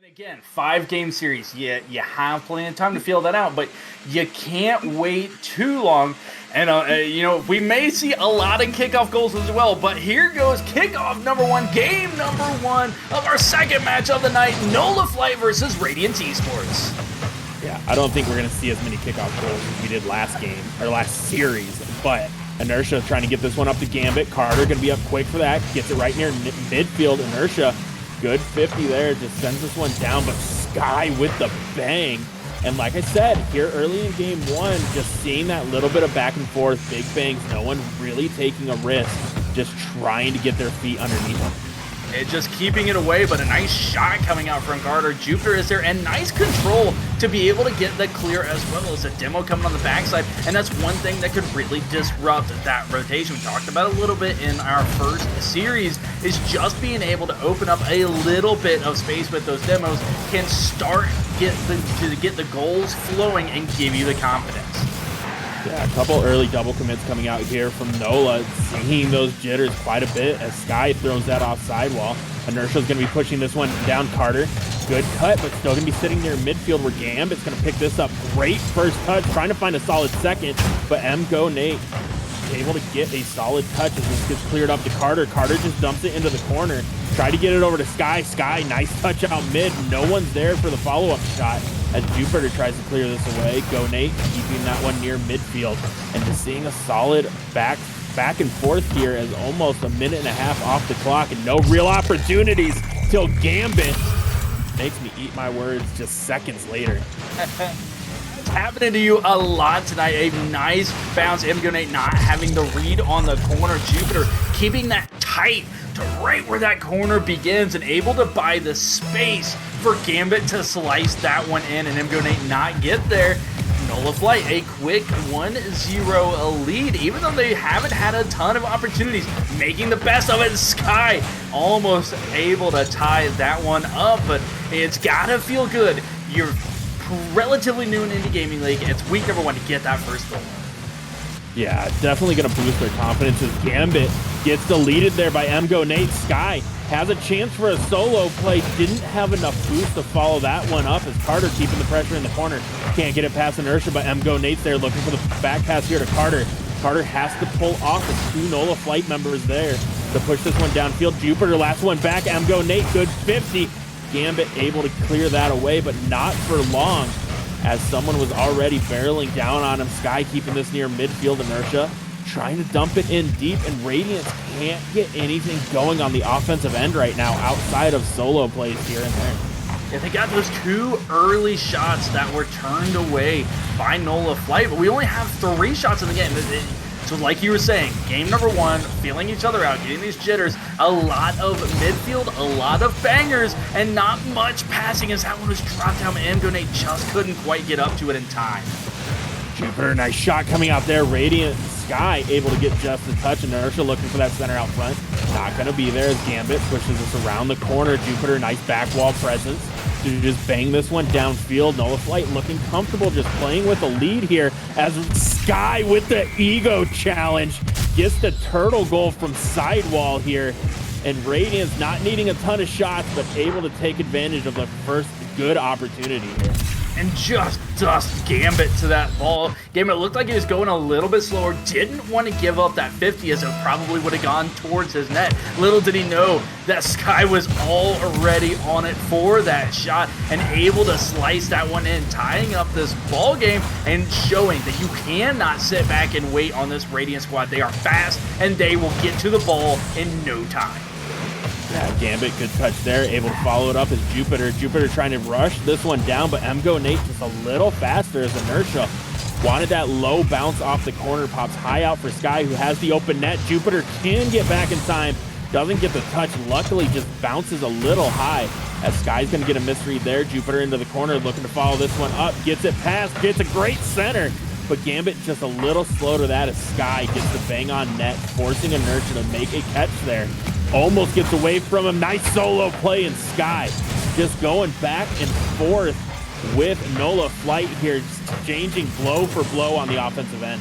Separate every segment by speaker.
Speaker 1: Again, 5-game series. You have plenty of time to feel that out, but you can't wait too long. And, we may see a lot of kickoff goals as well, but here goes kickoff number 1, game number 1 of our second match of the night, Nola Flight versus Radiance Esports.
Speaker 2: Yeah, I don't think we're going to see as many kickoff goals as we did last game, or last series, but Inertia trying to get this one up to Gambit. Carter going to be up quick for that, gets it right near midfield. Inertia, good 50 there, just sends this one down, but Sky with the bang. And like I said, here early in game 1, just seeing that little bit of back and forth, big bangs, no one really taking a risk, just trying to get their feet underneath them.
Speaker 1: It's just keeping it away, but a nice shot coming out from Carter. Jupiter is there, and nice control to be able to get the clear as well as a demo coming on the backside, and that's one thing that could really disrupt that rotation. We talked about a little bit in our first series, is just being able to open up a little bit of space with those demos can start to get the goals flowing and give you the confidence.
Speaker 2: Yeah, a couple early double commits coming out here from Nola, seeing those jitters quite a bit as Sky throws that off sidewall. Inertia's going to be pushing this one down Carter. Good cut, but still going to be sitting near midfield where Gambit's going to pick this up. Great first touch, trying to find a solid second, but Go Nate able to get a solid touch as this gets cleared up to Carter. Carter just dumps it into the corner. Try to get it over to Sky. Sky, nice touch out mid. No one's there for the follow-up shot as Jupiter tries to clear this away. Go Nate keeping that one near midfield. And just seeing a solid back and forth here as almost a minute and a half off the clock and no real opportunities till Gambit makes me eat my words just seconds later.
Speaker 1: Happening to you a lot tonight. A nice bounce. Go Nate not having the read on the corner. Jupiter keeping that tight to right where that corner begins and able to buy the space for Gambit to slice that one in, and Go Nate not get there. Nola Flight, a quick 1-0 lead, even though they haven't had a ton of opportunities, making the best of it. Sky almost able to tie that one up, but it's gotta feel good. You're relatively new in Indie Gaming League. It's week number 1 to get that first goal.
Speaker 2: Yeah, definitely going to boost their confidence as Gambit gets deleted there by Go Nate. Sky has a chance for a solo play. Didn't have enough boost to follow that one up as Carter keeping the pressure in the corner. Can't get it past Inertia, but Go Nate's there looking for the back pass here to Carter. Carter has to pull off the 2 Nola Flight members there to push this one downfield. Jupiter, last one back. Go Nate, good 50. Gambit able to clear that away, but not for long as someone was already barreling down on him. Sky keeping this near midfield. Inertia trying to dump it in deep, and Radiance can't get anything going on the offensive end right now outside of solo plays here and there.
Speaker 1: Yeah, they got those 2 early shots that were turned away by Nola Flight, but we only have 3 shots in the game. So like you were saying, game number 1, feeling each other out, getting these jitters, a lot of midfield, a lot of bangers, and not much passing as that one was dropped down, and Go Nate just couldn't quite get up to it in time.
Speaker 2: Jupiter, nice shot coming out there. Radiant Sky able to get just a touch. Inertia looking for that center out front. Not going to be there as Gambit pushes this around the corner. Jupiter, nice back wall presence to just bang this one downfield. Nola Flight looking comfortable, just playing with the lead here as Sky with the ego challenge gets the turtle goal from sidewall here. And Radiance not needing a ton of shots, but able to take advantage of the first good opportunity here.
Speaker 1: And just dust Gambit to that ball. Gambit looked like he was going a little bit slower, didn't want to give up that 50 as it probably would have gone towards his net. Little did he know that Sky was already on it for that shot and able to slice that one in, tying up this ball game and showing that you cannot sit back and wait on this Radiant squad. They are fast and they will get to the ball in no time.
Speaker 2: Yeah, Gambit, good touch there, able to follow it up as Jupiter. Jupiter trying to rush this one down, but Go Nate just a little faster as Inertia wanted that low bounce off the corner, pops high out for Sky, who has the open net. Jupiter can get back in time, doesn't get the touch, luckily just bounces a little high as Sky's going to get a misread there. Jupiter into the corner, looking to follow this one up, gets it past, gets a great center, but Gambit just a little slow to that as Sky gets the bang on net, forcing Inertia to make a catch there. Almost gets away from him. Nice solo play, and Sky just going back and forth with Nola Flight here, exchanging blow for blow on the offensive end.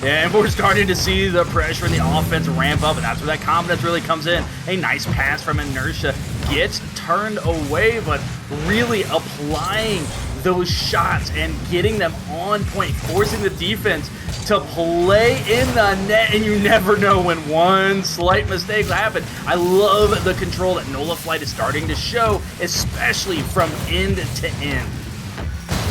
Speaker 1: Yeah, and we're starting to see the pressure in the offense ramp up, and that's where that confidence really comes in. A nice pass from Inertia, gets turned away, but really applying those shots and getting them on point, forcing the defense to play in the net, and you never know when one slight mistake will happen. I love the control that Nola Flight is starting to show, especially from end to end.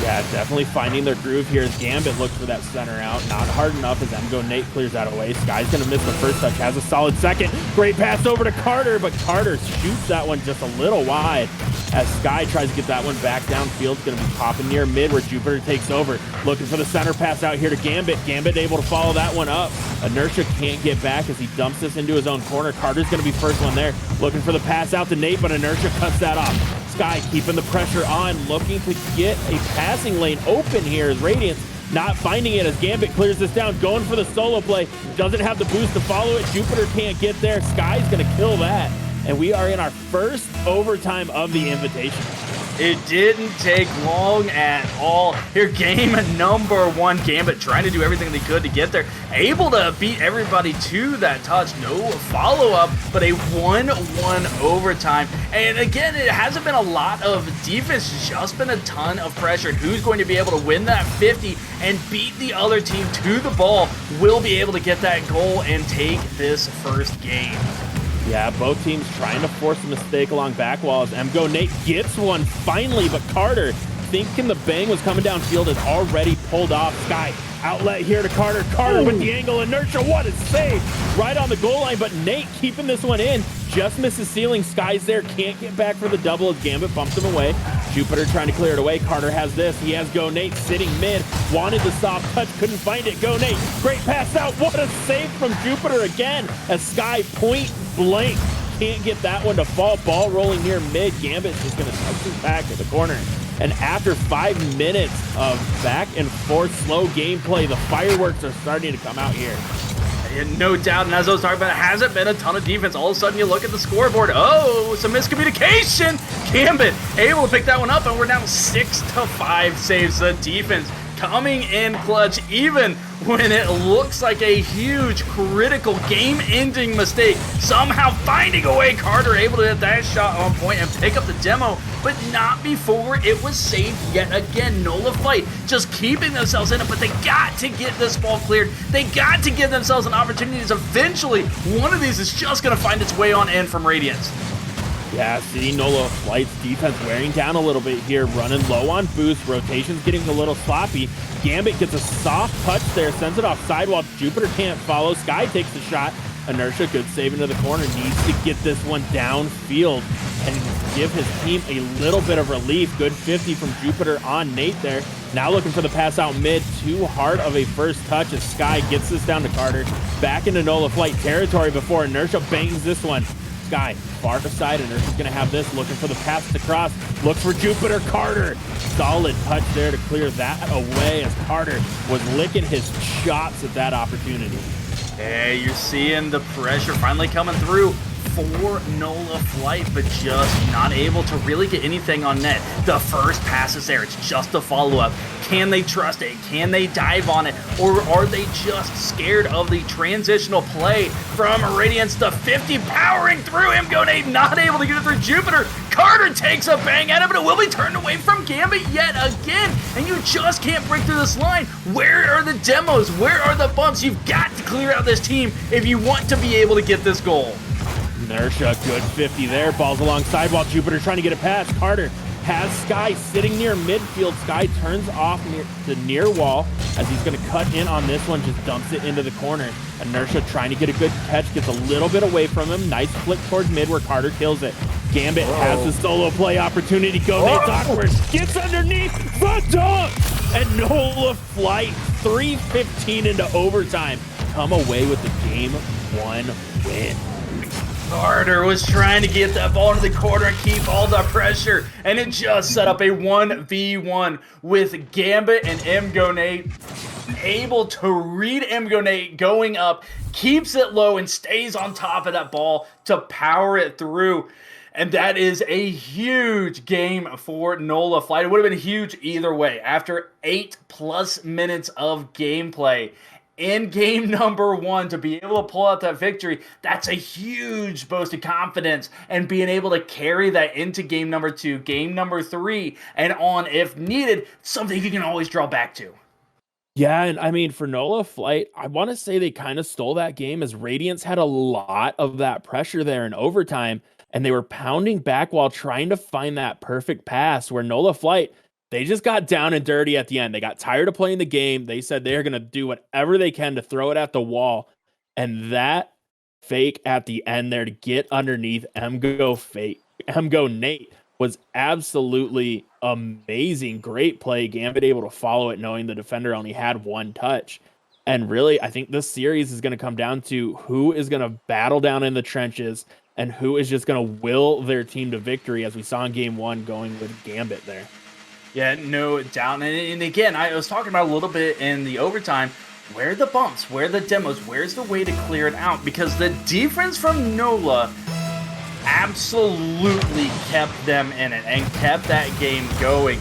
Speaker 2: Yeah, definitely finding their groove here as Gambit looks for that center out. Not hard enough as Emgo Nate clears that away. Sky's going to miss the first touch, has a solid second. Great pass over to Carter, but Carter shoots that one just a little wide as Sky tries to get that one back downfield. It's going to be popping near mid where Jupiter takes over. Looking for the center pass out here to Gambit. Gambit able to follow that one up. Inertia can't get back as he dumps this into his own corner. Carter's going to be first one there. Looking for the pass out to Nate, but Inertia cuts that off. Sky keeping the pressure on, looking to get a passing lane open here as Radiance not finding it as Gambit clears this down, going for the solo play. Doesn't have the boost to follow it. Jupiter can't get there. Sky's going to kill that. And we are in our first overtime of the Invitational.
Speaker 1: It didn't take long at all. Here, game number one. Gambit trying to do everything they could to get there. Able to beat everybody to that touch. No follow-up, but a 1-1 overtime. And again, it hasn't been a lot of defense, just been a ton of pressure. And who's going to be able to win that 50 and beat the other team to the ball will be able to get that goal and take this first game.
Speaker 2: Yeah, both teams trying to force a mistake along back wall as Emgo Nate gets one finally, but Carter, thinking the bang was coming downfield, is already pulled off. Sky, outlet here to Carter. Carter with the angle, Inertia, what a save! Right on the goal line, but Nate keeping this one in. Just misses ceiling. Sky's there, can't get back for the double as Gambit bumps him away. Jupiter trying to clear it away. Carter has this. He has Go Nate sitting mid. Wanted the soft touch, couldn't find it. Go Nate, great pass out. What a save from Jupiter again as Sky point blank can't get that one to fall. Ball rolling near mid. Gambit's just going to touch his back at the corner. And after 5 minutes of back and forth slow gameplay, the fireworks are starting to come out here.
Speaker 1: No doubt, and as I was talking about, it hasn't been a ton of defense. All of a sudden, you look at the scoreboard. Oh, some miscommunication. Gambit able to pick that one up, and we're now 6-5 saves. The defense coming in clutch, even when it looks like a huge, critical, game-ending mistake. Somehow finding a way, Carter able to hit that shot on point and pick up the demo, but not before it was saved yet again. Nola Fight just keeping themselves in it, but they got to get this ball cleared. They got to give themselves an opportunity. Eventually, one of these is just going to find its way on in from Radiance.
Speaker 2: Yeah, see Nola Flight's defense wearing down a little bit here, running low on boost, rotations getting a little sloppy. Gambit gets a soft touch there, sends it off sidewalk. Jupiter can't follow. Sky takes the shot. Inertia, good save into the corner, needs to get this one downfield and give his team a little bit of relief. Good 50 from Jupiter on Nate there. Now looking for the pass out mid. Too hard of a first touch as Sky gets this down to Carter. Back into Nola Flight territory before Inertia bangs this one. Sky, far side, Inertia's gonna have this, looking for the pass to cross. Look for Jupiter. Carter, solid touch there to clear that away as Carter was licking his chops at that opportunity.
Speaker 1: Hey, you're seeing the pressure finally coming through for Nola Flight, but just not able to really get anything on net. The first pass is there. It's just a follow-up. Can they trust it? Can they dive on it? Or are they just scared of the transitional play from Radiance? The 50 powering through him. Nate not able to get it through Jupiter. Carter takes a bang at it, but it will be turned away from Gambit yet again. And you just can't break through this line. Where are the demos? Where are the bumps? You've got to clear out this team if you want to be able to get this goal.
Speaker 2: Inertia, good 50 there. Balls alongside while Jupiter trying to get a pass. Carter has Sky sitting near midfield. Sky turns off near the near wall as he's going to cut in on this one, just dumps it into the corner. Inertia trying to get a good catch, gets a little bit away from him. Nice flick towards mid where Carter kills it. Gambit has the solo play opportunity. Go Nate's awkward. Gets underneath the dunk. And Nola Flight, 3:15 into overtime, come away with the game 1 win.
Speaker 1: Carter was trying to get that ball into the corner and keep all the pressure, and it just set up a 1v1 with Gambit and Emgo Nate able to read Emgo Nate going up, keeps it low, and stays on top of that ball to power it through. And that is a huge game for Nola Flight. It would have been huge either way. After 8+ minutes of gameplay, in game number 1 to be able to pull out that victory. That's a huge boost of confidence, and being able to carry that into game number 2, game number 3, and on if needed, something you can always draw back to.
Speaker 2: Yeah, and I mean, for Nola Flight, I want to say they kind of stole that game as Radiance had a lot of that pressure there in overtime, and they were pounding back while trying to find that perfect pass where Nola Flight, they just got down and dirty at the end. They got tired of playing the game. They said they're going to do whatever they can to throw it at the wall. And that fake at the end there to get underneath MGO Nate was absolutely amazing. Great play. Gambit able to follow it, knowing the defender only had 1 touch. And really, I think this series is going to come down to who is going to battle down in the trenches and who is just going to will their team to victory, as we saw in game 1 going with Gambit there.
Speaker 1: Yeah, no doubt. And again, I was talking about a little bit in the overtime. Where are the bumps? Where are the demos? Where's the way to clear it out? Because the defense from Nola absolutely kept them in it and kept that game going.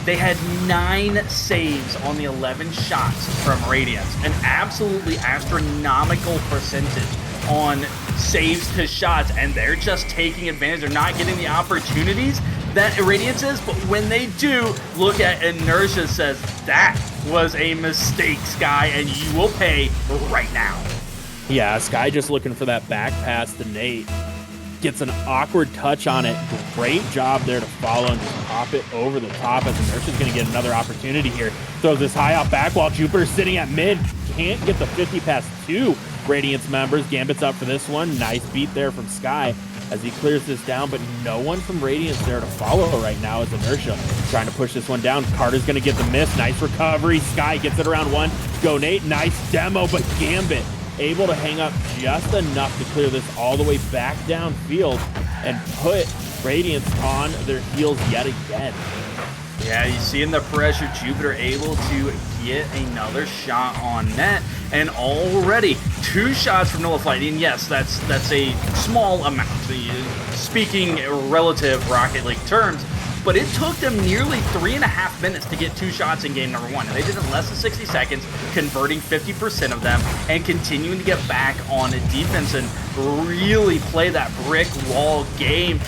Speaker 1: They had 9 saves on the 11 shots from Radiance, an absolutely astronomical percentage on saves to shots, and they're just taking advantage. They're not getting the opportunities that Radiance is, but when they do, look at Inertia says, that was a mistake, Sky, and you will pay right now.
Speaker 2: Yeah, Sky just looking for that back pass to Nate. Gets an awkward touch on it. Great job there to follow and just pop it over the top, as Inertia's going to get another opportunity here. Throws this high off back while Jupiter's sitting at mid. Can't get the 50 past 2 Radiance members. Gambit's up for this one. Nice beat there from Sky as he clears this down, but no one from Radiance there to follow right now as Inertia trying to push this one down. Carter's going to get the miss. Nice recovery. Sky gets it around 1. Go Nate. Nice demo, but Gambit able to hang up just enough to clear this all the way back downfield and put Radiance on their heels yet again.
Speaker 1: Yeah, you see in the pressure, Jupiter able to get another shot on net, and already 2 shots from Nola Flight. And yes, that's a small amount, speaking relative Rocket League terms, but it took them nearly 3.5 minutes to get 2 shots in game number 1. And they did it in less than 60 seconds, converting 50% of them and continuing to get back on defense and really play that brick wall game.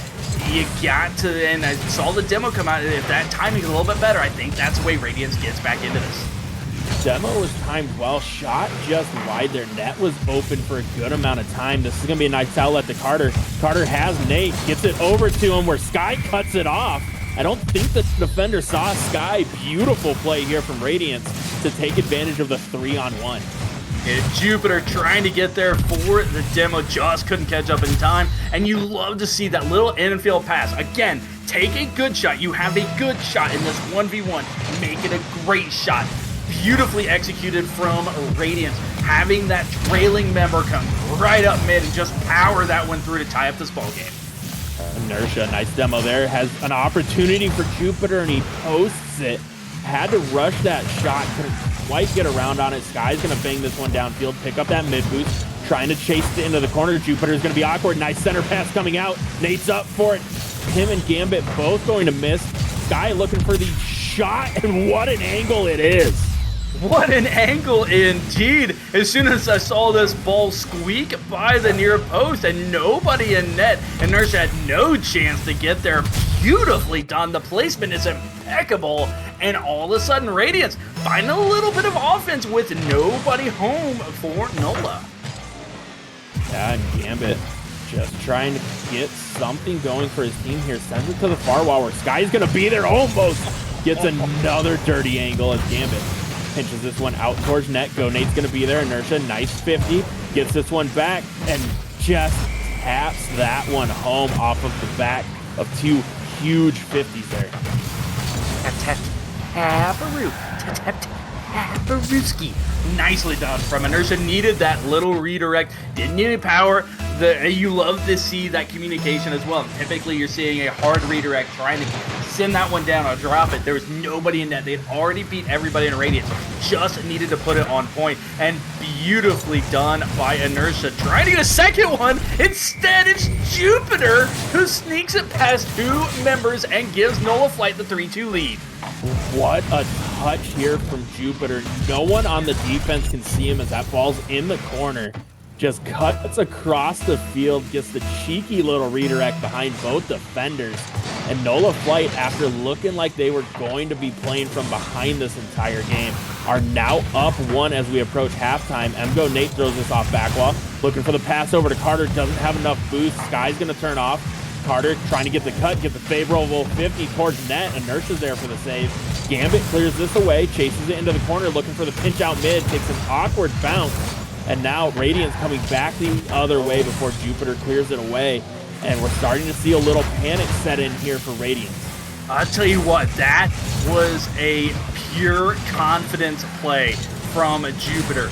Speaker 1: You got to, and I saw the demo come out, if that timing is a little bit better, I think that's the way Radiance gets back into this.
Speaker 2: Demo was timed well, shot just wide. Their net was open for a good amount of time. This is going to be a nice outlet to Carter. Carter has Nate, gets it over to him where Sky cuts it off. I don't think the defender saw Sky. Beautiful play here from Radiance to take advantage of the 3-on-1.
Speaker 1: Jupiter trying to get there for the demo, just couldn't catch up in time, and you love to see that little infield pass. Again, take a good shot. You have a good shot in this 1v1. Make it a great shot. Beautifully executed from Radiance, having that trailing member come right up mid and just power that one through to tie up this ball game.
Speaker 2: Inertia, nice demo there, has an opportunity for Jupiter and he posts it. Had to rush that shot, couldn't quite get around on it. Sky's gonna bang this one downfield, pick up that mid boost, trying to chase it into the corner. Jupiter's gonna be awkward. Nice center pass coming out. Nate's up for it. Him and Gambit both going to miss. Sky looking for the shot, and what an angle it is.
Speaker 1: What an angle indeed. As soon as I saw this ball squeak by the near post and nobody in net, Inertia had no chance to get there. Beautifully done. The placement is impeccable. And all of a sudden, Radiance finding a little bit of offense with nobody home for Nola.
Speaker 2: Yeah, and Gambit just trying to get something going for his team here. Sends it to the far wall where Sky's going to be there almost. Gets another dirty angle as Gambit pinches this one out towards net. Go Nate's going to be there. Inertia, nice 50. Gets this one back and just taps that one home off of the back of 2 huge 50s there.
Speaker 1: Habarooski. Nicely done from Inertia. Needed that little redirect. Didn't need any power. You love to see that communication as well. Typically, you're seeing a hard redirect trying to send that one down or drop it. There was nobody in net. They had already beat everybody in Radiance. Just needed to put it on point, and beautifully done by Inertia. Trying to get a second one. Instead, it's Jupiter who sneaks it past 2 members and gives Nola Flight the 3-2 lead.
Speaker 2: What a touch here from Jupiter. No one on the defense can see him as that ball's in the corner. Just cuts across the field, gets the cheeky little redirect behind both defenders. And Nola Flight, after looking like they were going to be playing from behind this entire game, are now up 1 as we approach halftime. MGO Nate throws this off back wall, looking for the pass over to Carter, doesn't have enough boost. Sky's gonna turn off. Carter trying to get the cut, get the favorable 50 towards net. Inertia's there for the save. Gambit clears this away, chases it into the corner, looking for the pinch out mid, takes an awkward bounce. And now Radiance coming back the other way before Jupiter clears it away. And we're starting to see a little panic set in here for Radiance.
Speaker 1: I'll tell you what, that was a pure confidence play from Jupiter.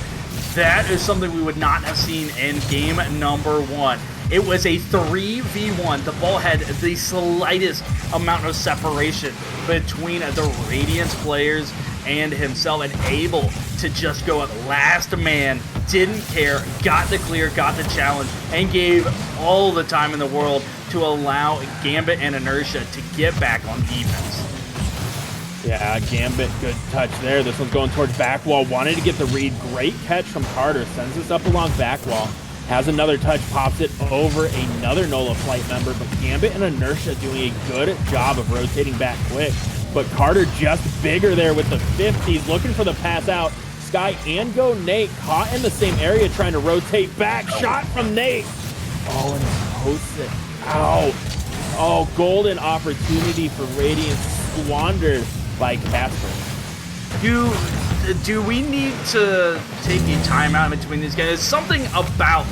Speaker 1: That is something we would not have seen in game number 1. It was a 3v1. The ball had the slightest amount of separation between the Radiance players and himself, and able to just go at last man, didn't care, got the clear, got the challenge, and gave all the time in the world to allow Gambit and Inertia to get back on defense.
Speaker 2: Yeah, Gambit, good touch there. This one's going towards back wall. Wanted to get the read. Great catch from Carter. Sends this up along back wall. Has another touch, pops it over another Nola Flight member, but Gambit and Inertia doing a good job of rotating back quick. But Carter just bigger there with the 50s, looking for the pass out. Sky and Go Nate caught in the same area, trying to rotate back. Shot from Nate. Oh, and he posts it out. Oh, golden opportunity for Radiance squandered by Casper.
Speaker 1: Do we need to take a timeout in between these guys? There's something about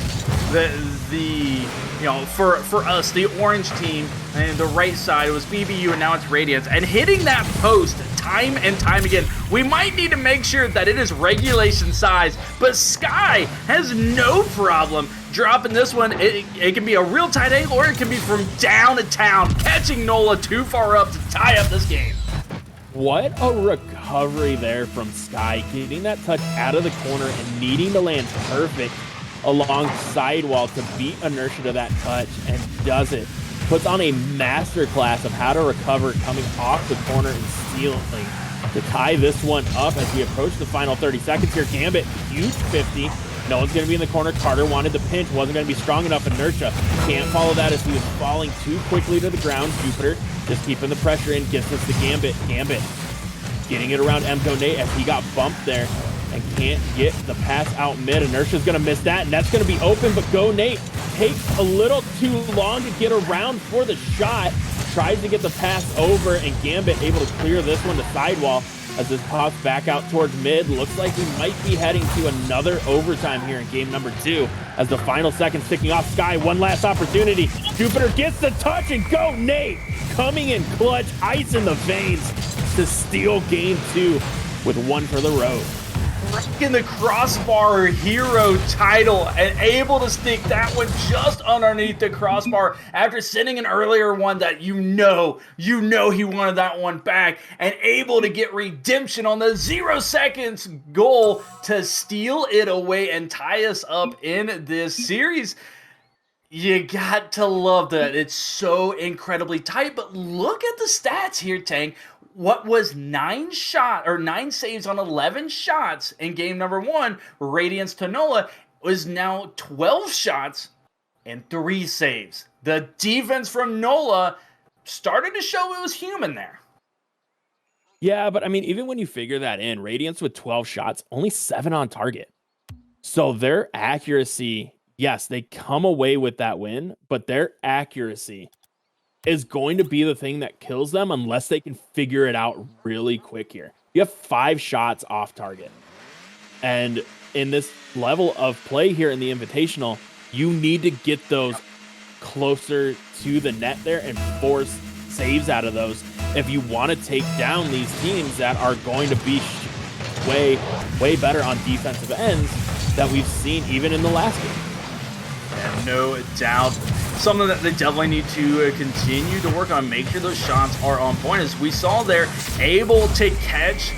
Speaker 1: the you know, for us, the orange team, and the right side, it was BBU and now it's Radiance, and hitting that post time and time again. We might need to make sure that it is regulation size, but Sky has no problem dropping this one. It can be a real tight angle, or it can be from downtown, catching Nola too far up to tie up this game.
Speaker 2: What a recovery there from Sky, getting that touch out of the corner and needing to land perfect along sidewall to beat Inertia to that touch, and does it. Puts on a masterclass of how to recover coming off the corner and stealing to tie this one up as we approach the final 30 seconds here. Gambit, huge 50. No one's going to be in the corner. Carter wanted the pinch, wasn't going to be strong enough. Inertia can't follow that as he was falling too quickly to the ground. Jupiter just keeping the pressure in, gets us to Gambit. Gambit getting it around MGO Nate as he got bumped there and can't get the pass out mid. Inertia's going to miss that, and that's going to be open, but Go Nate takes a little too long to get around for the shot. Tries to get the pass over, and Gambit able to clear this one to sidewall as this pops back out towards mid. Looks like we might be heading to another overtime here in game number 2 as the final seconds ticking off. Sky, one last opportunity. Jupiter gets the touch, and Go Nate coming in clutch, ice in the veins to steal game 2 with one for the road.
Speaker 1: In the crossbar hero title, and able to stick that one just underneath the crossbar after sending an earlier one that you know he wanted that one back, and able to get redemption on the 0 seconds goal to steal it away and tie us up in this series. You got to love that. It's so incredibly tight, but look at the stats here, Tang. What was 9 saves on 11 shots in game number 1, Radiance to Nola, was now 12 shots and 3 saves. The defense from Nola started to show it was human there.
Speaker 2: Yeah, but I mean, even when you figure that in, Radiance with 12 shots, only 7 on target. So their accuracy, yes, they come away with that win, but their accuracy is going to be the thing that kills them unless they can figure it out really quick here. You have 5 shots off target. And in this level of play here in the Invitational, you need to get those closer to the net there and force saves out of those if you want to take down these teams that are going to be way better on defensive ends that we've seen even in the last game.
Speaker 1: And no doubt something that they definitely need to continue to work on. Make sure those shots are on point. As we saw there, able to catch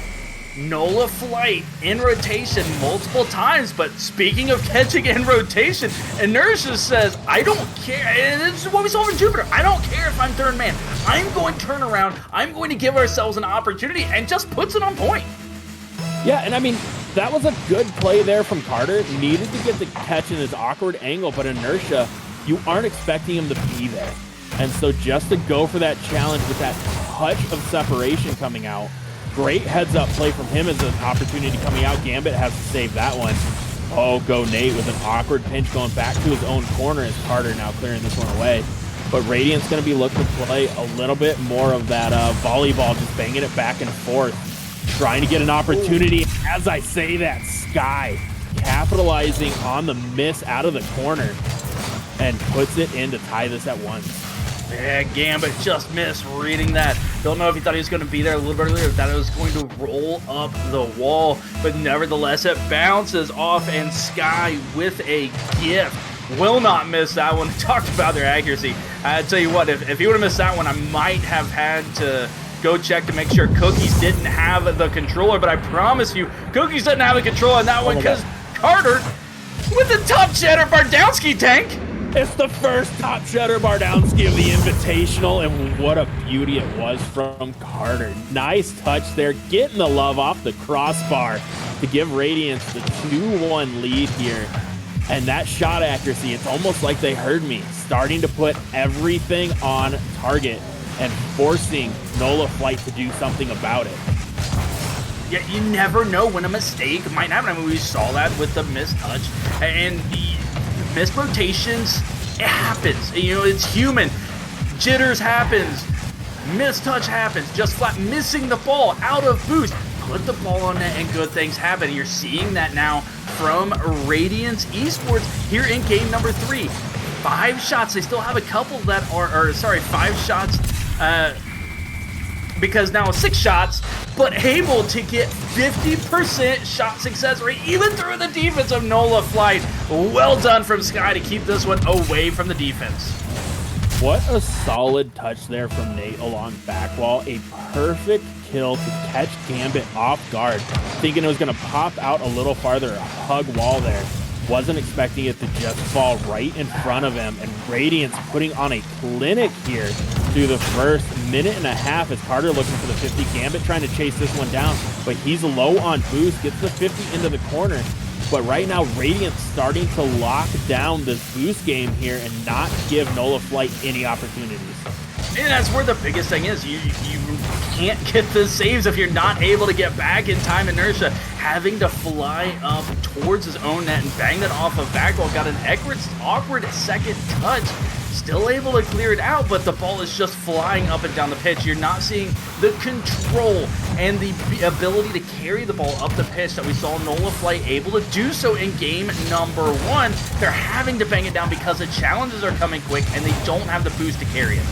Speaker 1: Nola Flight in rotation multiple times. But speaking of catching in rotation, Inertia says, I don't care. And this is what we saw from Jupiter. I don't care if I'm third man. I'm going to turn around. I'm going to give ourselves an opportunity, and just puts it on point.
Speaker 2: Yeah, and I mean, that was a good play there from Carter. Needed to get the catch in his awkward angle, but Inertia, you aren't expecting him to be there. And so just to go for that challenge with that touch of separation coming out, great heads-up play from him as an opportunity coming out. Gambit has to save that one. Oh, go Nate with an awkward pinch going back to his own corner as Carter now clearing this one away. But Radiant's going to be looking to play a little bit more of that volleyball, just banging it back and forth, trying to get an opportunity. As I say that, Sky capitalizing on the miss out of the corner and puts it in to tie this at 1.
Speaker 1: Yeah, Gambit just missed reading that. Don't know if he thought he was going to be there a little bit earlier, that it was going to roll up the wall, but nevertheless, it bounces off, and Sky with a gift. Will not miss that one. Talked about their accuracy. I tell you what, if he would have missed that one, I might have had to go check to make sure Cookies didn't have the controller, but I promise you, Cookies didn't have the controller on that one because Carter with the top cheddar Bardowski tank.
Speaker 2: It's the first top cheddar Bardowski of the Invitational, and what a beauty it was from Carter. Nice touch there, getting the love off the crossbar to give Radiance the 2-1 lead here. And that shot accuracy, it's almost like they heard me, starting to put everything on target and forcing Nola Flight to do something about it.
Speaker 1: Yeah, you never know when a mistake might happen. I mean, we saw that with the missed touch and the missed rotations. It happens. You know, it's human. Jitters happens. Missed touch happens. Just flat missing the ball out of boost. Put the ball on net and good things happen. You're seeing that now from Radiance Esports here in game number 3. 5 shots. They still have a couple that are 5 shots. Because now 6 shots, but able to get 50% shot success rate, even through the defense of Nola Flight. Well done from Sky to keep this one away from the defense.
Speaker 2: What a solid touch there from Nate along back wall. A perfect kill to catch Gambit off guard. Thinking it was going to pop out a little farther, a hug wall there. Wasn't expecting it to just fall right in front of him. And Radiance putting on a clinic here through the first minute and a half as Carter looking for the 50. Gambit trying to chase this one down, but he's low on boost, gets the 50 into the corner. But right now, Radiance starting to lock down this boost game here and not give Nola Flight any opportunities.
Speaker 1: And that's where the biggest thing is. You can't get the saves if you're not able to get back in time. Inertia having to fly up towards his own net and bang that off of backball. Got an awkward second touch. Still able to clear it out, but the ball is just flying up and down the pitch. You're not seeing the control and the ability to carry the ball up the pitch that we saw Nola Flight able to do so in game number 1. They're having to bang it down because the challenges are coming quick and they don't have the boost to carry it.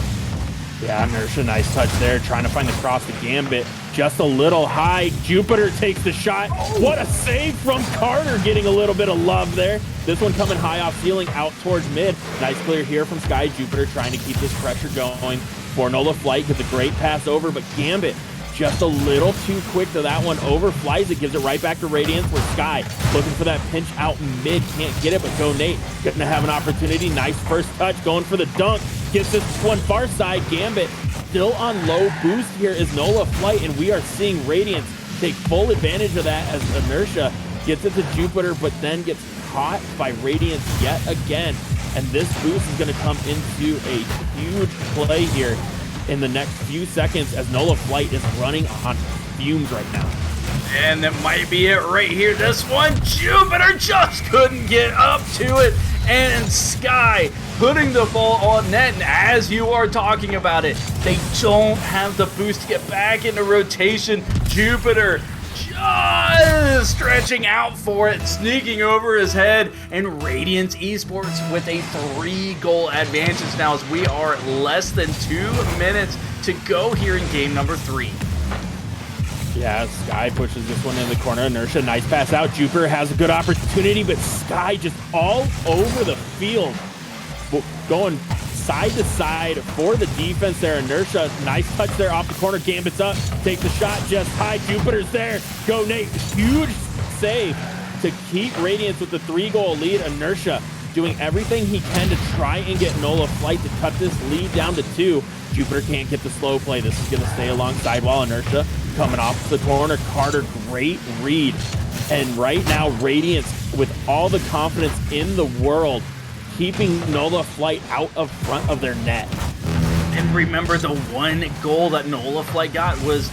Speaker 2: Yeah, Inertia, nice touch there, trying to find the cross to Gambit. Just a little high. Jupiter takes the shot. What a save from Carter, getting a little bit of love there. This one coming high off ceiling out towards mid. Nice clear here from Sky. Jupiter trying to keep this pressure going for Nola Flight. Gets a great pass over, but Gambit just a little too quick to that one. Overflies it, gives it right back to Radiance, where Sky looking for that pinch out mid. Can't get it, but go Nate. Gonna have an opportunity. Nice first touch, going for the dunk. Gets this one far side. Gambit still on low boost here is Nola Flight, and we are seeing Radiance take full advantage of that as Inertia gets it to Jupiter, but then gets caught by Radiance yet again. And this boost is going to come into a huge play here in the next few seconds as Nola Flight is running on fumes right now.
Speaker 1: And that might be it right here. This one, Jupiter just couldn't get up to it. And Sky putting the ball on net. And as you are talking about it, they don't have the boost to get back into rotation. Jupiter just stretching out for it, sneaking over his head, and Radiance Esports with a 3-goal advantage now as we are less than 2 minutes to go here in game number 3.
Speaker 2: Yeah, Sky pushes this one in the corner. Inertia, nice pass out. Jupiter has a good opportunity, but Sky just all over the field. going side to side for the defense there. Inertia, nice touch there off the corner. Gambit's up, takes the shot just high. Jupiter's there. Go Nate, huge save to keep Radiance with the 3-goal lead. Inertia doing everything he can to try and get Nola Flight to cut this lead down to 2. Jupiter can't get the slow play. This is going to stay alongside while Inertia coming off the corner. Carter, great read. And right now, Radiance, with all the confidence in the world, keeping Nola Flight out of front of their net.
Speaker 1: And remember, the one goal that Nola Flight got was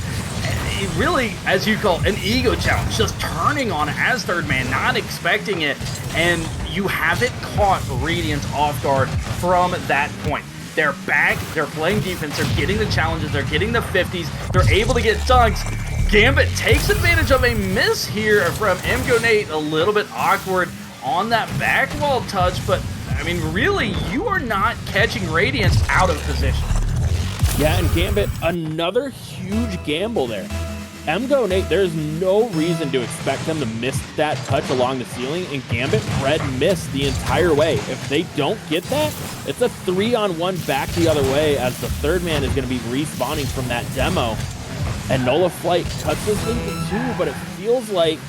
Speaker 1: really, as you call it, an ego challenge, just turning on as third man, not expecting it, and you haven't caught Radiance off guard from that point. They're back, they're playing defense, they're getting the challenges, they're getting the 50s, they're able to get dunks. Gambit takes advantage of a miss here from MGoNate, a little bit awkward on that back wall touch, but I mean, really, you are not catching Radiance out of position.
Speaker 2: Yeah, and Gambit, another huge gamble there. MGoNate, there's no reason to expect them to miss that touch along the ceiling, and Gambit, Fred missed the entire way. If they don't get that, it's a 3-on-1 back the other way, as the third man is going to be respawning from that demo. And Nola Flight cuts this lead to 2, but it feels like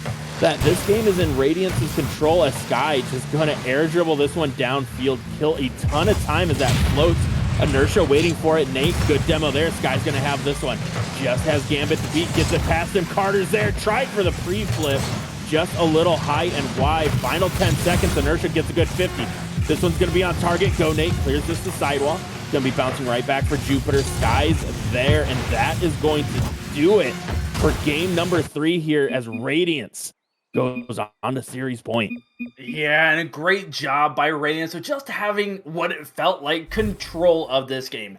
Speaker 2: that this game is in Radiance's control, as Sky just going to air dribble this one downfield, kill a ton of time as that floats. Inertia waiting for it. Nate, good demo there. Sky's going to have this one. Just has Gambit to beat, gets it past him. Carter's there, tried for the pre-flip. Just a little high and wide. Final 10 seconds, Inertia gets a good 50. This one's going to be on target. Go Nate, clears this to sidewall. Going to be bouncing right back for Jupiter. Sky's there, and that is going to do it for game number 3 here as Radiance goes on to series point.
Speaker 1: Yeah, and a great job by Radiance of just having what it felt like control of this game.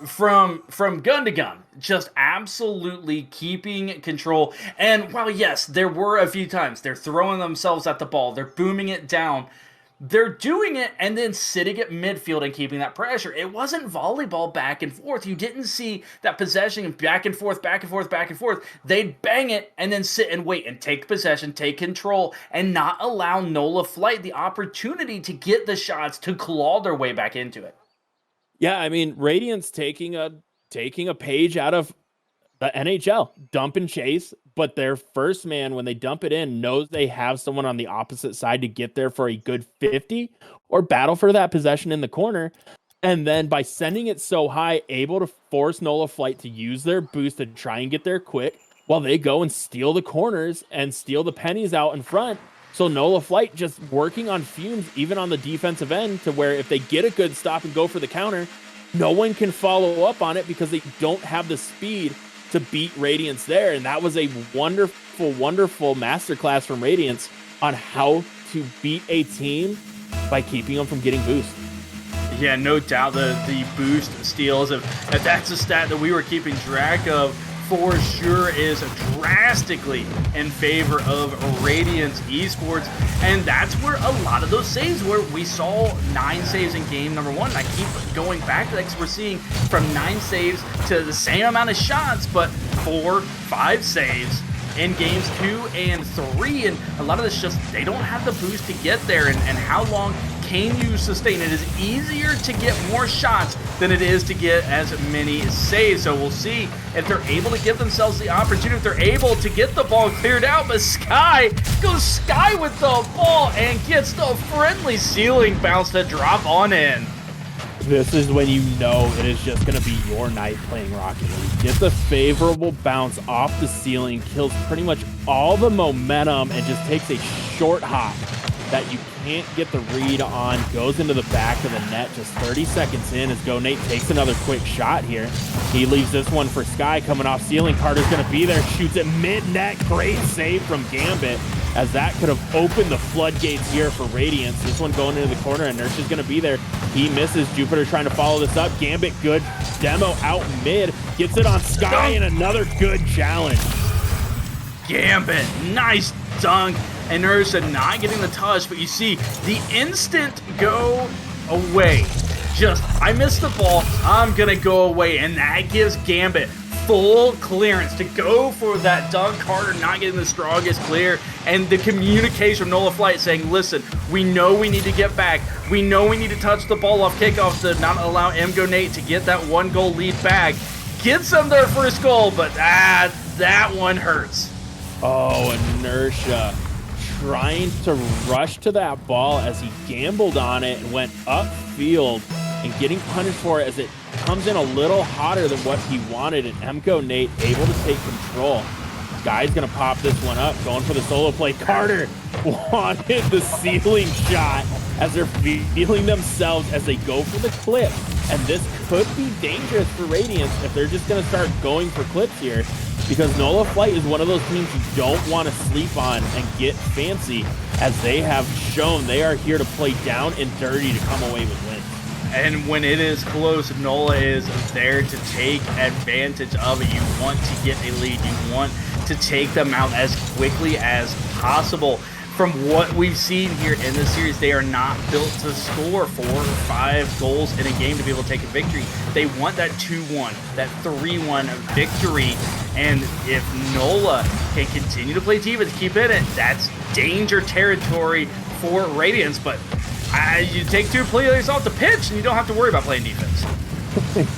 Speaker 1: From gun to gun, just absolutely keeping control. And while yes, there were a few times they're throwing themselves at the ball, they're booming it down, they're doing it and then sitting at midfield and keeping that pressure. It wasn't volleyball back and forth. You didn't see that possession back and forth, back and forth, back and forth. They'd bang it and then sit and wait and take possession, take control, and not allow Nola Flight the opportunity to get the shots to claw their way back into it.
Speaker 2: Yeah, I mean, Radiance taking a page out of the NHL, dump and chase, but their first man, when they dump it in, knows they have someone on the opposite side to get there for a good 50 or battle for that possession in the corner. And then by sending it so high, able to force Nola Flight to use their boost to try and get there quick while they go and steal the corners and steal the pennies out in front. So Nola Flight just working on fumes, even on the defensive end, to where if they get a good stop and go for the counter, no one can follow up on it because they don't have the speed to beat Radiance there. And that was a wonderful, wonderful masterclass from Radiance on how to beat a team by keeping them from getting boost.
Speaker 1: Yeah, no doubt the boost steals, if that's a stat that we were keeping track of, for sure is drastically in favor of Radiance Esports. And that's where a lot of those saves were. We saw 9 saves in game number 1. And I keep going back to that because we're seeing from 9 saves to the same amount of shots, but 4, 5 saves in games 2 and 3. And a lot of this just, they don't have the boost to get there. And how long can you sustain? It is easier to get more shots than it is to get as many saves. So we'll see if they're able to give themselves the opportunity, if they're able to get the ball cleared out. But Sky goes Sky with the ball and gets the friendly ceiling bounce to drop on in.
Speaker 2: This is when you know it is just going to be your night playing Rocket League. Get the favorable bounce off the ceiling, kills pretty much all the momentum, and just takes a short hop that you can't get the read on, goes into the back of the net just 30 seconds in as GoNate takes another quick shot here. He leaves this one for Sky coming off ceiling. Carter's going to be there, shoots it mid-net. Great save from Gambit, as that could have opened the floodgates here for Radiance. This one going into the corner, and Inertia's going to be there. He misses. Jupiter trying to follow this up. Gambit, good demo out mid. Gets it on Sky, and another good challenge.
Speaker 1: Gambit, nice dunk. And Inertia not getting the touch, but you see the instant go away. Just, I missed the ball, I'm gonna go away, and that gives Gambit full clearance to go for that dunk. Carter not getting the strongest clear, and the communication from Nola Flight saying, listen, we know we need to get back. We know we need to touch the ball off kickoff to not allow MGO to get that 1-goal lead back. Gets them their first goal, but that one hurts.
Speaker 2: Oh, Inertia trying to rush to that ball as he gambled on it and went upfield and getting punished for it as it comes in a little hotter than what he wanted, and MGO Nate able to take control. Guy's gonna pop this one up, going for the solo play. Carter wanted the ceiling shot as they're feeling themselves as they go for the clip. And this could be dangerous for Radiance if they're just gonna start going for clips here, because Nola Flight is one of those teams you don't want to sleep on and get fancy, as they have shown they are here to play down and dirty to come away with wins.
Speaker 1: And when it is close, Nola is there to take advantage of it. You want to get a lead. You want to take them out as quickly as possible. From what we've seen here in this series, they are not built to score 4 or 5 goals in a game to be able to take a victory. They want that 2-1, that 3-1 victory. And if Nola can continue to play defense, keep in it, that's danger territory for Radiance. But you take 2 players off the pitch and you don't have to worry about playing defense.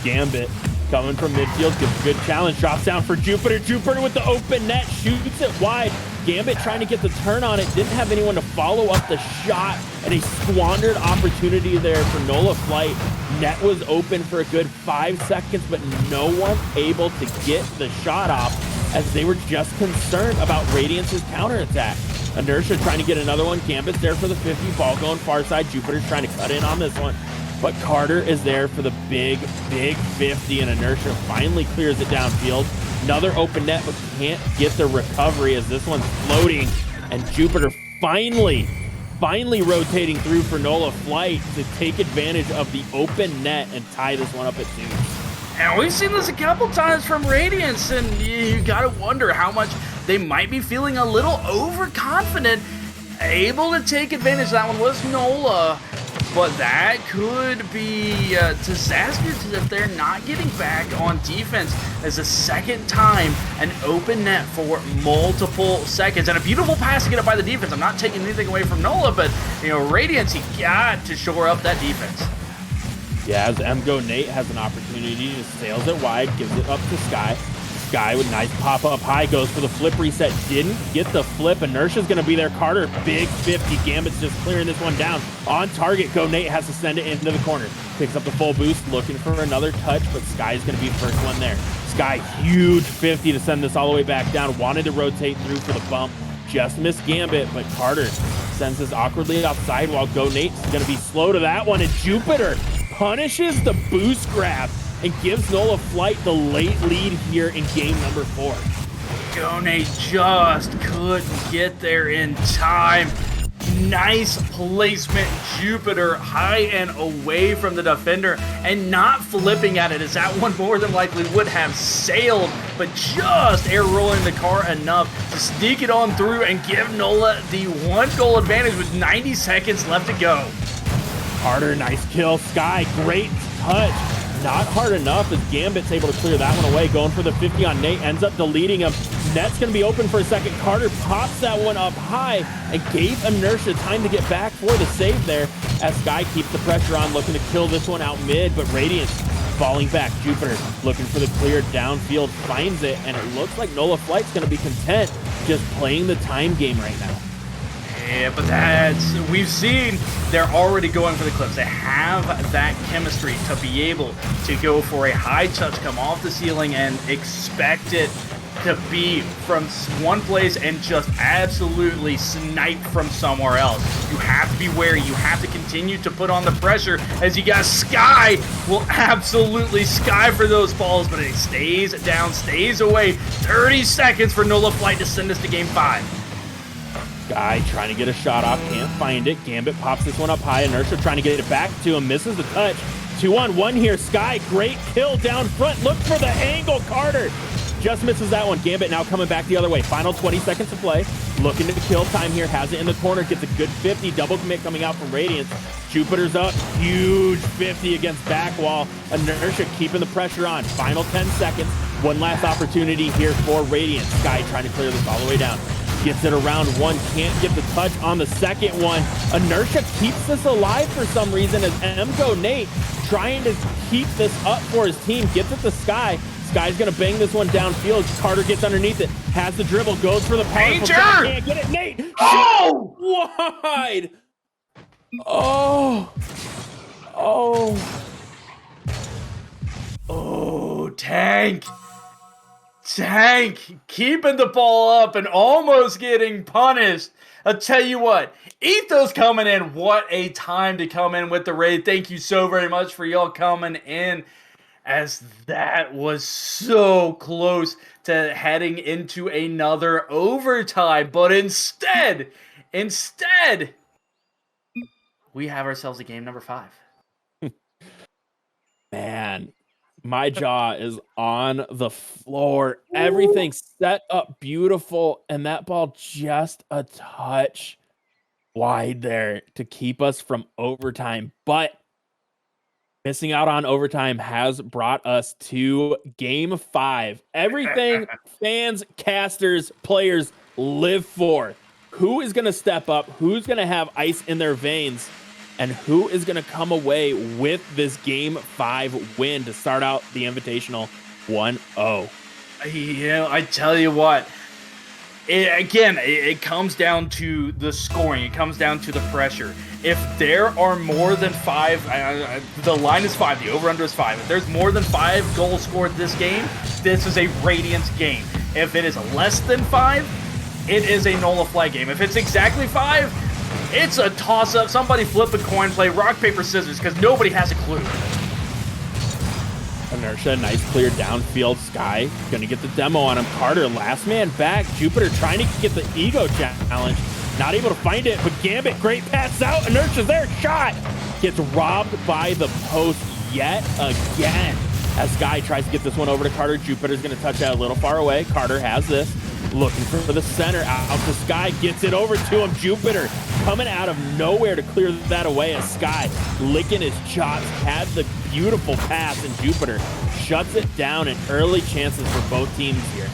Speaker 2: Gambit coming from midfield, gives a good challenge, drops down for Jupiter. Jupiter with the open net, shoots it wide. Gambit trying to get the turn on it, didn't have anyone to follow up the shot, and a squandered opportunity there for Nola Flight. Net was open for a good 5 seconds, but no one able to get the shot off as they were just concerned about Radiance's counterattack. Inertia trying to get another one. Gambit's there for the 50, ball going far side. Jupiter's trying to cut in on this one, but Carter is there for the big 50, and Inertia finally clears it downfield. Another open net, but can't get the recovery as this one's floating, and Jupiter finally rotating through for Nola Flight to take advantage of the open net and tie this one up at 2.
Speaker 1: And we've seen this a couple times from Radiance, and you gotta wonder how much they might be feeling a little overconfident. Able to take advantage of that one was Nola, but that could be disastrous if they're not getting back on defense as a second time an open net for multiple seconds. And a beautiful pass to get up by the defense. I'm not taking anything away from Nola, but Radiance, you got to shore up that defense.
Speaker 2: Yeah, as MGO Nate has an opportunity, just sails it wide, gives it up to Sky. Sky with nice pop up high, goes for the flip reset, didn't get the flip. Inertia's gonna be there. Carter, big 50. Gambit's just clearing this one down. On target, Go Nate has to send it into the corner. Picks up the full boost, looking for another touch, but Sky's gonna be the first one there. Sky, huge 50 to send this all the way back down. Wanted to rotate through for the bump. Just missed Gambit, but Carter sends this awkwardly outside while Go Nate's gonna be slow to that one, and Jupiter punishes the boost grab and gives Nola Flight the late lead here in game number 4.
Speaker 1: Gone just couldn't get there in time. Nice placement. Jupiter high and away from the defender and not flipping at it, as that one more than likely would have sailed, but just air rolling the car enough to sneak it on through and give Nola the 1-goal advantage with 90 seconds left to go.
Speaker 2: Carter, nice kill. Sky, great touch. Not hard enough as Gambit's able to clear that one away. Going for the 50 on Nate, ends up deleting him. Net's going to be open for a second. Carter pops that one up high and gave Inertia time to get back for the save there as Sky keeps the pressure on, looking to kill this one out mid, but Radiance falling back. Jupiter looking for the clear downfield, finds it, and it looks like Nola Flight's going to be content just playing the time game right now.
Speaker 1: Yeah, but we've seen they're already going for the clips. They have that chemistry to be able to go for a high touch, come off the ceiling, and expect it to be from one place and just absolutely snipe from somewhere else. You have to be wary. You have to continue to put on the pressure, as you got Sky will absolutely sky for those balls, but it stays down, stays away. 30 seconds for Nola Flight to send us to game 5.
Speaker 2: Sky trying to get a shot off, can't find it. Gambit pops this one up high. Inertia trying to get it back to him, misses the touch. 2-on-1 here. Sky, great kill down front. Look for the angle. Carter just misses that one. Gambit now coming back the other way. Final 20 seconds to play. Looking to kill time here. Has it in the corner. Gets a good 50. Double commit coming out from Radiance. Jupiter's up. Huge 50 against back wall. Inertia keeping the pressure on. Final 10 seconds. One last opportunity here for Radiance. Sky trying to clear this all the way down. Gets it around one, can't get the touch on the second one. Inertia keeps this alive for some reason as MGO Nate trying to keep this up for his team. Gets it to Sky. Sky's gonna bang this one downfield. Carter gets underneath it, has the dribble, goes for the power. Can't get it. Nate!
Speaker 1: Oh!
Speaker 2: Wide! Oh! Oh!
Speaker 1: Oh, Tank! Tank keeping the ball up and almost getting punished. I'll tell you what, Ethos coming in. What a time to come in with the raid. Thank you so very much for y'all coming in, as that was so close to heading into another overtime. But instead, we have ourselves a game number 5.
Speaker 2: Man, my jaw is on the floor. Everything's set up beautiful, and that ball just a touch wide there to keep us from overtime. But missing out on overtime has brought us to game 5. Everything fans, casters, players live for. Who is going to step up? Who's going to have ice in their veins? And who is going to come away with this game 5 win to start out the Invitational 1-0?
Speaker 1: Yeah, I tell you what, it comes down to the scoring. It comes down to the pressure. If there are more than 5, the line is 5, the over-under is 5. If there's more than 5 goals scored this game, this is a Radiance game. If it is less than 5, it is a Nola flag game. If it's exactly 5, it's a toss-up. Somebody flip a coin, play rock, paper, scissors, because nobody has a clue.
Speaker 2: Inertia, nice clear downfield. Sky gonna get the demo on him. Carter, last man back. Jupiter trying to get the ego challenge. Not able to find it, but Gambit, great pass out. Inertia's there, shot. Gets robbed by the post yet again. As Sky tries to get this one over to Carter. Jupiter's gonna touch that a little far away. Carter has this. Looking for the center, out to Sky, gets it over to him. Jupiter coming out of nowhere to clear that away as Sky licking his chops, had the beautiful pass, and Jupiter shuts it down, and early chances for both teams here.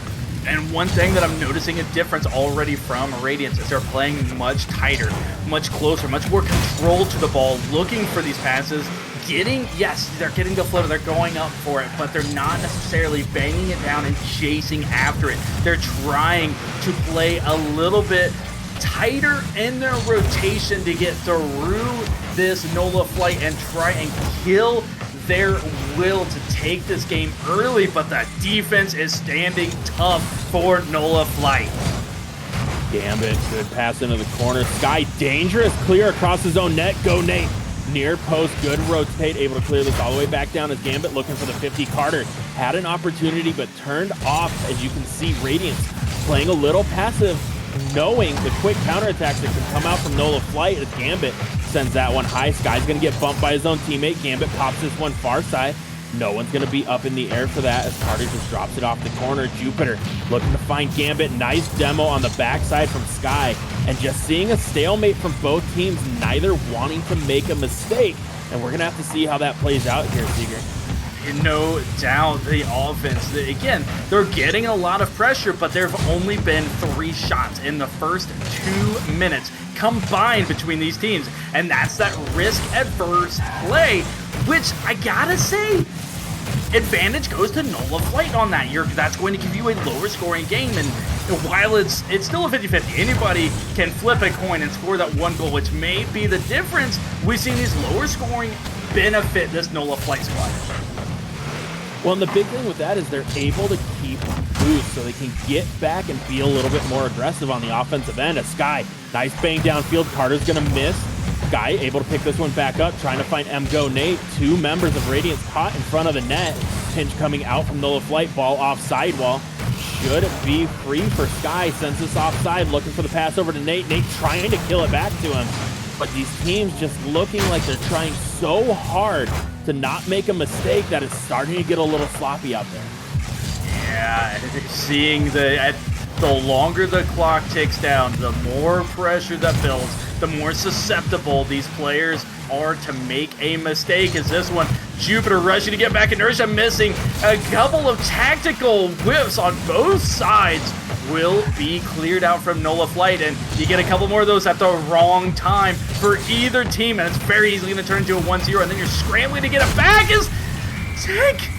Speaker 1: And one thing that I'm noticing a difference already from Radiance is they're playing much tighter, much closer, much more control to the ball, looking for these passes, yes, they're getting the floater, they're going up for it, but they're not necessarily banging it down and chasing after it. They're trying to play a little bit tighter in their rotation to get through this Nola flight and try and kill their will to take this game early, but the defense is standing tough for Nola flight.
Speaker 2: Gambit, good pass into the corner. Sky, dangerous clear across his own net. Go Nate. Near post, good rotate, able to clear this all the way back down as Gambit looking for the 50. Carter had an opportunity, but turned off. As you can see, Radiance playing a little passive, knowing the quick counterattacks that can come out from Nola flight as Gambit sends that one high. Sky's going to get bumped by his own teammate. Gambit pops this one far side. No one's going to be up in the air for that as Carter just drops it off the corner. Jupiter looking to find Gambit. Nice demo on the backside from Sky. And just seeing a stalemate from both teams, neither wanting to make a mistake. And we're going to have to see how that plays out here, Seeger.
Speaker 1: No doubt the offense, again, they're getting a lot of pressure, but there have only been 3 shots in the first 2 minutes combined between these teams. And that's that risk-adverse play, which I gotta say, advantage goes to Nola flight on that. That's going to give you a lower scoring game, and while it's still a 50-50, anybody can flip a coin and score that 1 goal, which may be the difference. We've seen these lower scoring benefit this Nola flight squad.
Speaker 2: Well, and the big thing with that is they're able to keep boost so they can get back and be a little bit more aggressive on the offensive end. A Sky, nice bang downfield. Carter's going to miss. Sky able to pick this one back up, trying to find MGO Nate. 2 members of Radiance caught in front of the net. Pinch coming out from Nola flight, ball off sidewall. Should be free for Sky. Sends this offside, looking for the pass over to Nate. Nate trying to kill it back to him. But these teams just looking like they're trying so hard to not make a mistake that it's starting to get a little sloppy out there.
Speaker 1: Yeah, seeing the longer the clock ticks down, the more pressure that builds, the more susceptible these players hard to make a mistake as this one, Jupiter rushing to get back, Inertia missing. A couple of tactical whips on both sides will be cleared out from Nola Flight, and you get a couple more of those at the wrong time for either team, and it's very easily going to turn into a 1-0, and then you're scrambling to get it back as Take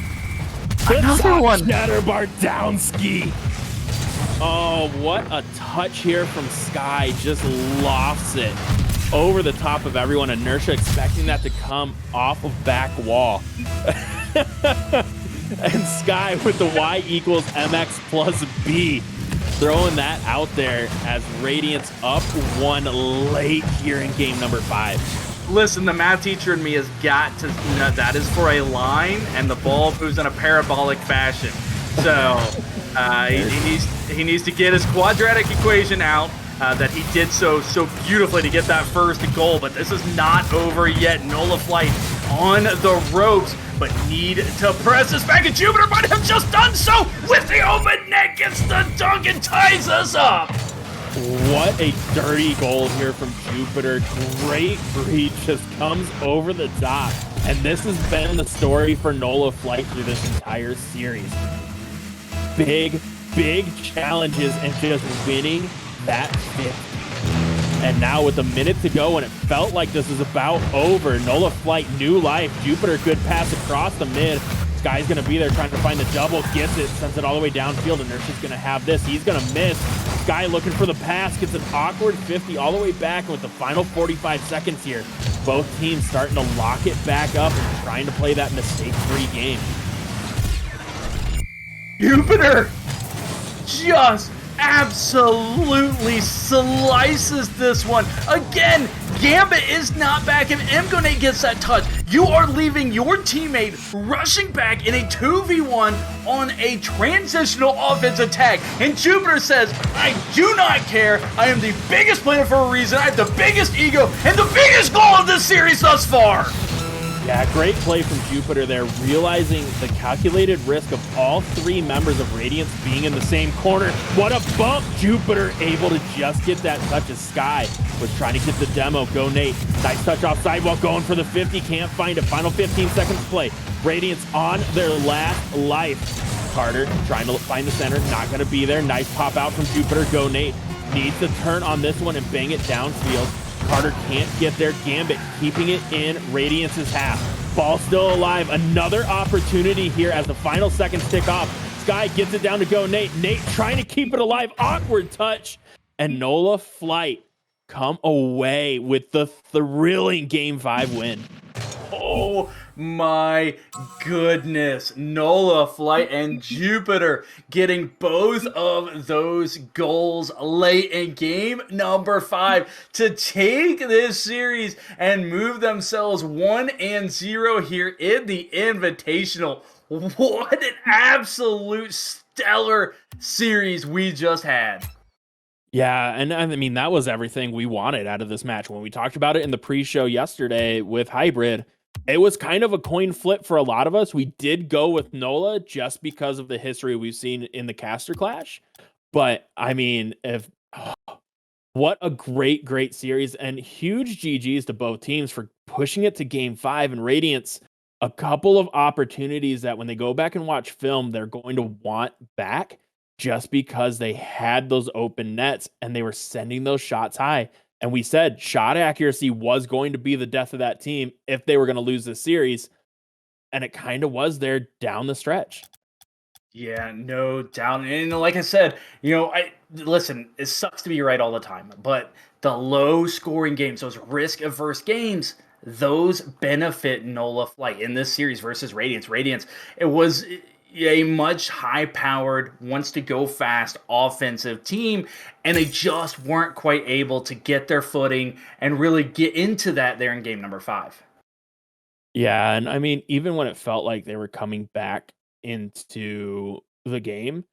Speaker 1: another one.
Speaker 2: Shatterbar down ski. Oh, what a touch here from Sky. Just lofts it over the top of everyone. Inertia expecting that to come off of back wall. And Sky with the Y equals MX plus B. Throwing that out there as Radiance up 1 late here in game number 5.
Speaker 1: Listen, the math teacher in me has got to know that is for a line, and the ball moves in a parabolic fashion. So he needs to get his quadratic equation out. That he did so beautifully to get that first goal, but this is not over yet. Nola Flight on the ropes, but need to press this back, and Jupiter might have just done so with the open net, gets the dunk and ties us up.
Speaker 2: What a dirty goal here from Jupiter. Great reach, just comes over the top. And this has been the story for Nola Flight through this entire series. Big challenges and just winning that 50. And now with a minute to go and it felt like this is about over, Nola Flight, new life. Jupiter, good pass across the mid. Sky's gonna be there trying to find the double, gets it, sends it all the way downfield. Inertia's gonna have this, he's gonna miss. Sky looking for the pass, gets an awkward 50 all the way back, and with the final 45 seconds here, both teams starting to lock it back up and trying to play that mistake-free game.
Speaker 1: Jupiter just absolutely slices this one. Again, Gambit is not back, and Mgonate gets that touch. You are leaving your teammate rushing back in a 2v1 on a transitional offense attack. And Jupiter says, I do not care. I am the biggest player for a reason. I have the biggest ego and the biggest goal of this series thus far.
Speaker 2: Yeah, great play from Jupiter there, realizing the calculated risk of all 3 members of Radiance being in the same corner. What a bump! Jupiter able to just get that touch as Sky was trying to get the demo. Go Nate. Nice touch off sidewalk, going for the 50. Can't find it. Final 15 seconds play. Radiance on their last life. Carter trying to find the center. Not going to be there. Nice pop out from Jupiter. Go Nate. Needs to turn on this one and bang it downfield. Carter can't get there. Gambit keeping it in Radiance's half. Ball still alive. Another opportunity here as the final seconds tick off. Sky gets it down to Go Nate. Nate trying to keep it alive. Awkward touch. And Nola Flight come away with the thrilling Game 5 win.
Speaker 1: Oh my goodness. Nola Flight and Jupiter getting both of those goals late in game number 5 to take this series and move themselves 1-0 here in the Invitational. What an absolute stellar series we just had.
Speaker 2: Yeah, and I mean, that was everything we wanted out of this match. When we talked about it in the pre-show yesterday with Hybrid, it was kind of a coin flip for a lot of us. We did go with Nola just because of the history we've seen in the caster clash. But I mean, what a great series, and huge GGs to both teams for pushing it to game 5. And Radiance, a couple of opportunities that when they go back and watch film, they're going to want back just because they had those open nets and they were sending those shots high. And we said shot accuracy was going to be the death of that team if they were going to lose this series. And it kind of was there down the stretch.
Speaker 1: Yeah, no doubt. And like I said, listen, it sucks to be right all the time, but the low scoring games, those risk averse games, those benefit Nola Flight in this series versus Radiance. Radiance, it was a much high-powered, wants to go fast offensive team, and they just weren't quite able to get their footing and really get into that there in game number 5.
Speaker 2: Yeah, and I mean, even when it felt like they were coming back into the game,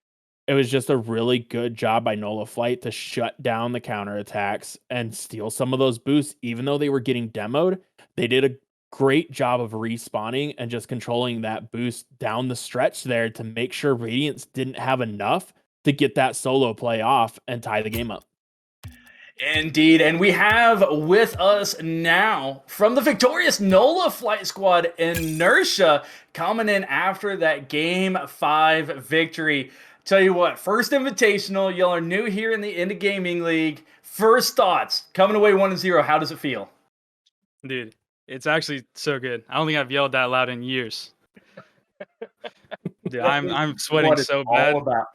Speaker 2: it was just a really good job by Nola Flight to shut down the counterattacks and steal some of those boosts. Even though they were getting demoed, they did a great job of respawning and just controlling that boost down the stretch there to make sure Radiance didn't have enough to get that solo play off and tie the game up.
Speaker 1: Indeed, and we have with us now from the victorious Nola flight squad, Inertia, coming in after that Game 5 victory. Tell you what, first invitational, y'all are new here in the Indie Gaming League. First thoughts, coming away 1-0, how does it feel?
Speaker 3: Dude, it's actually so good. I don't think I've yelled that loud in years. Dude, I'm sweating
Speaker 1: What it's
Speaker 3: so
Speaker 1: all
Speaker 3: bad.
Speaker 1: about.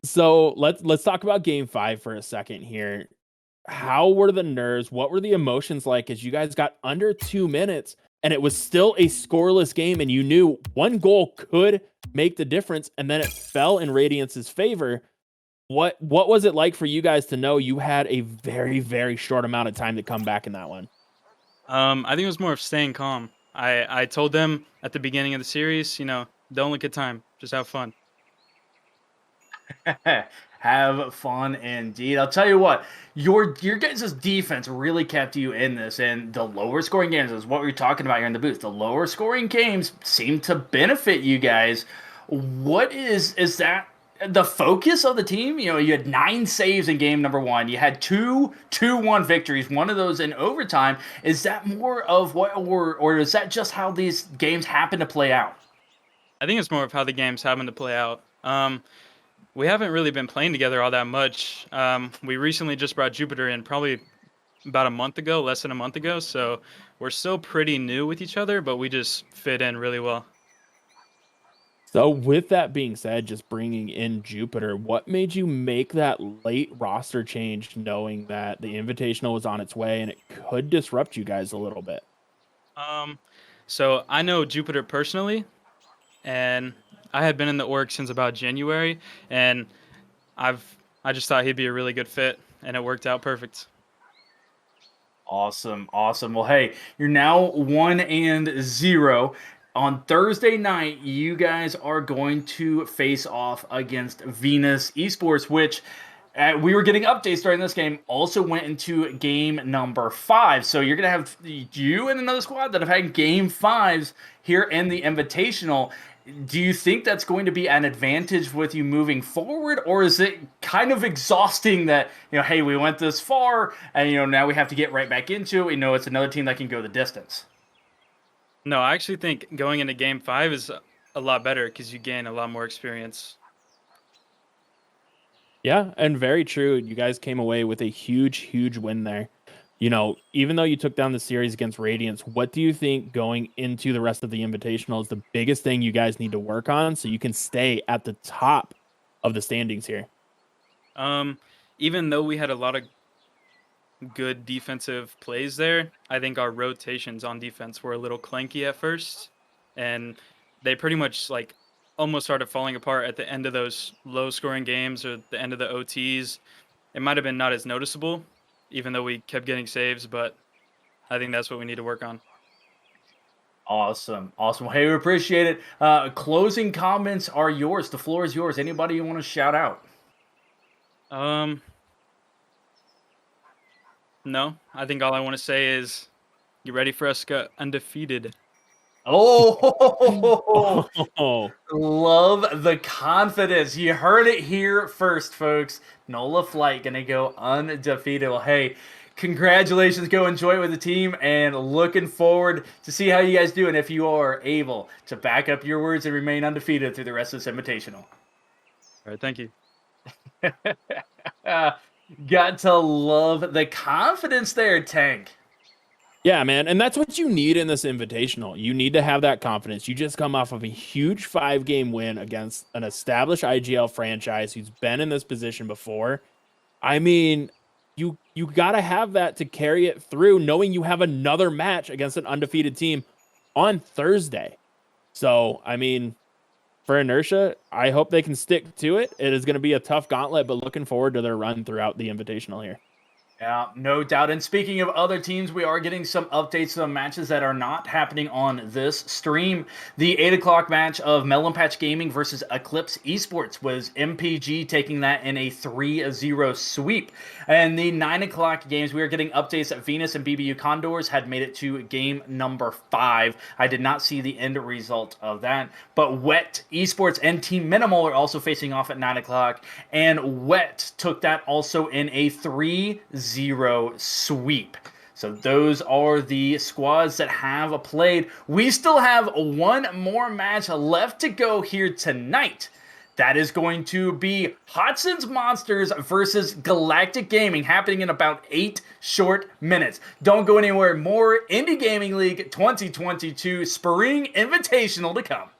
Speaker 2: So let's talk about game 5 for a second here. How were the nerves? What were the emotions like as you guys got under 2 minutes and it was still a scoreless game and you knew one goal could make the difference and then it fell in Radiance's favor? What was it like for you guys to know you had a very, very short amount of time to come back in that one?
Speaker 3: I think it was more of staying calm. I told them at the beginning of the series, don't look at time, just have fun.
Speaker 1: Have fun indeed. I'll tell you what, your guys' defense really kept you in this, and the lower scoring games is what we were talking about here in the booth. The lower scoring games seem to benefit you guys. What is that the focus of the team? You had 9 saves in game number 1. You had 2-1 victories, one of those in overtime. Is that more of what, or is that just how these games happen to play out?
Speaker 3: I think it's more of how the games happen to play out. We haven't really been playing together all that much. We recently just brought Jupiter in probably about a month ago, less than a month ago. So we're still pretty new with each other, but we just fit in really well.
Speaker 2: So with that being said, just bringing in Jupiter, what made you make that late roster change knowing that the Invitational was on its way and it could disrupt you guys a little bit?
Speaker 3: Um, so I know Jupiter personally, and I had been in the org since about January, and I just thought he'd be a really good fit, and it worked out perfect.
Speaker 1: Awesome, awesome. Well, hey, you're now 1-0. On Thursday night, you guys are going to face off against Venus Esports, which we were getting updates during this game, also went into game number 5. So you're going to have you and another squad that have had game 5s here in the Invitational. Do you think that's going to be an advantage with you moving forward, or is it kind of exhausting that, hey, we went this far and, now we have to get right back into it? We know it's another team that can go the distance.
Speaker 3: No, I actually think going into game 5 is a lot better because you gain a lot more experience.
Speaker 2: Yeah, and very true. You guys came away with a huge, huge win there. Even though you took down the series against Radiance, what do you think going into the rest of the Invitational is the biggest thing you guys need to work on so you can stay at the top of the standings here?
Speaker 3: Even though we had a lot of good defensive plays there, I think our rotations on defense were a little clanky at first, and they pretty much almost started falling apart at the end of those low scoring games or the end of the OTs. It might have been not as noticeable, even though we kept getting saves, but I think that's what we need to work on.
Speaker 1: Awesome, awesome. Well, hey, we appreciate it. Closing comments are yours. The floor is yours. Anybody you want to shout out?
Speaker 3: No, I think all I want to say is, you ready for us to go undefeated?
Speaker 1: Oh,
Speaker 2: Oh,
Speaker 1: love the confidence. You heard it here first, folks. Nola Flight gonna go undefeated. Well, hey, congratulations. Go enjoy it with the team, and looking forward to see how you guys do and if you are able to back up your words and remain undefeated through the rest of this Invitational.
Speaker 3: All right, thank you.
Speaker 1: Got to love the confidence there, Tank.
Speaker 2: yeah, man. And that's what you need in this Invitational. You need to have that confidence. You just come off of a huge 5-game win against an established IGL franchise who's been in this position before. I mean, you got to have that to carry it through, knowing you have another match against an undefeated team on Thursday. So, I mean, for Inertia, I hope they can stick to it. It is going to be a tough gauntlet, but looking forward to their run throughout the Invitational here.
Speaker 1: Yeah, no doubt. And speaking of other teams, we are getting some updates to the matches that are not happening on this stream. The 8 o'clock match of Melon Patch Gaming versus Eclipse Esports was MPG taking that in a 3-0 sweep. And the 9 o'clock games, we are getting updates that Venus and BBU Condors had made it to game number 5. I did not see the end result of that. But Wet Esports and Team Minimal are also facing off at 9 o'clock. And Wet took that also in a 3-0 sweep. So those are the squads that have played. We still have one more match left to go here tonight. That is going to be Hodson's Monsters versus Galactic Gaming, happening in about 8 short minutes. Don't go anywhere. More Indie Gaming League 2022 Spring Invitational to come.